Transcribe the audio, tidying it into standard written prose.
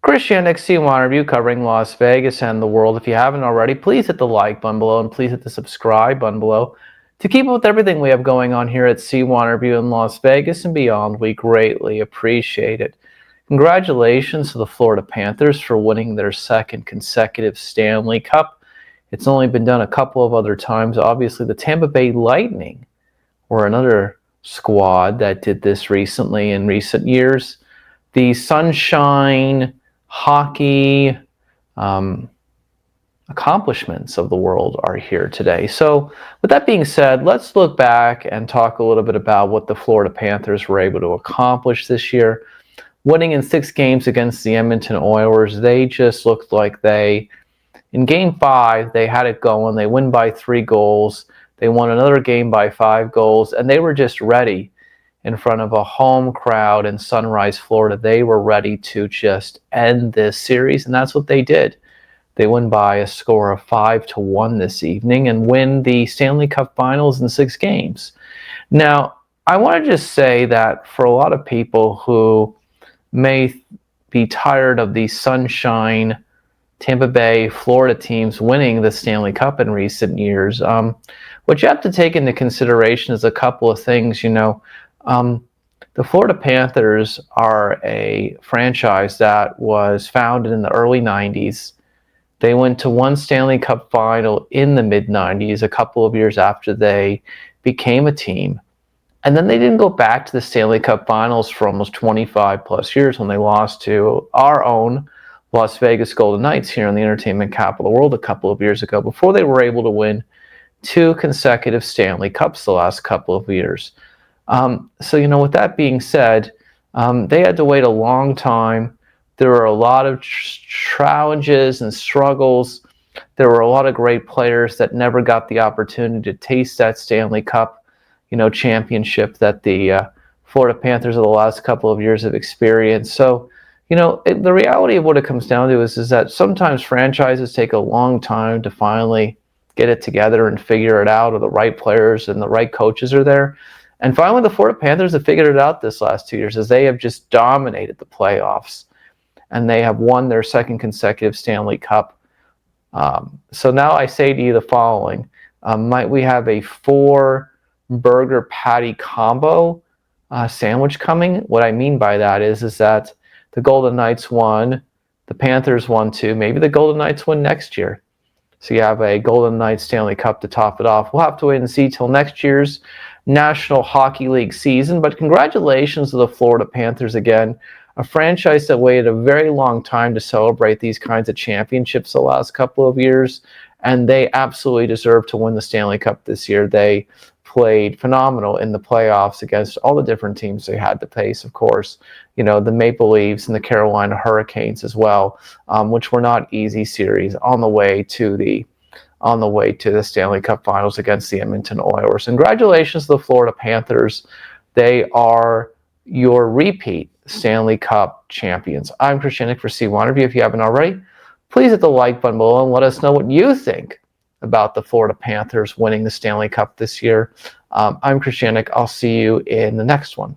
Christian XC1 review covering Las Vegas and the world. If you haven't already, please hit the like button below and please hit the subscribe button below to keep up with everything we have going on here at C1 Review in Las Vegas and beyond. We greatly appreciate it. Congratulations to the Florida Panthers for winning their second consecutive Stanley Cup. It's only been done a couple of other times. Obviously, the Tampa Bay Lightning were another squad that did this recently in recent years. The Sunshine Hockey accomplishments of the world are here today. So with that being said, let's look back and talk a little bit about what the Florida Panthers were able to accomplish this year. Winning in 6 games against the Edmonton Oilers, they just looked like in Game 5, they had it going. They win by 3 goals. They won another game by 5 goals, and they were just ready in front of a home crowd in Sunrise, Florida. They were ready to just end this series, and that's what they did. They win by a score of 5-1 this evening and win the Stanley Cup Finals in 6 games. Now, I want to just say that for a lot of people who may be tired of the Sunshine, Tampa Bay, Florida teams winning the Stanley Cup in recent years, what you have to take into consideration is a couple of things. The Florida Panthers are a franchise that was founded in the early 90s. They went to one Stanley Cup final in the mid-90s, a couple of years after they became a team. And then they didn't go back to the Stanley Cup finals for almost 25 plus years when they lost to our own Las Vegas Golden Knights here in the entertainment capital of the world a couple of years ago, before they were able to win 2 consecutive Stanley Cups the last couple of years. So, with that being said, they had to wait a long time. There were a lot of challenges and struggles. There were a lot of great players that never got the opportunity to taste that Stanley Cup, championship that the Florida Panthers of the last couple of years have experienced. So, the reality of what it comes down to is that sometimes franchises take a long time to finally get it together and figure it out, or the right players and the right coaches are there. And finally, the Florida Panthers have figured it out this last 2 years, as they have just dominated the playoffs, and they have won their second consecutive Stanley Cup. So now I say to you the following. Might we have a 4-burger patty combo sandwich coming? What I mean by that is that the Golden Knights won, the Panthers won too. Maybe the Golden Knights win next year. So you have a Golden Knights Stanley Cup to top it off. We'll have to wait and see till next year's National Hockey League season. But congratulations to the Florida Panthers again, a franchise that waited a very long time to celebrate these kinds of championships the last couple of years, and they absolutely deserve to win the Stanley Cup this year. They played phenomenal in the playoffs against all the different teams they had to face, of course. The Maple Leafs and the Carolina Hurricanes as well, which were not easy series on the way to the Stanley Cup Finals against the Edmonton Oilers. Congratulations to the Florida Panthers. They are your repeat Stanley Cup champions. I'm Christian for C1 Review. If you haven't already, please hit the like button below and let us know what you think about the Florida Panthers winning the Stanley Cup this year. I'm Christian. I'll see you in the next one.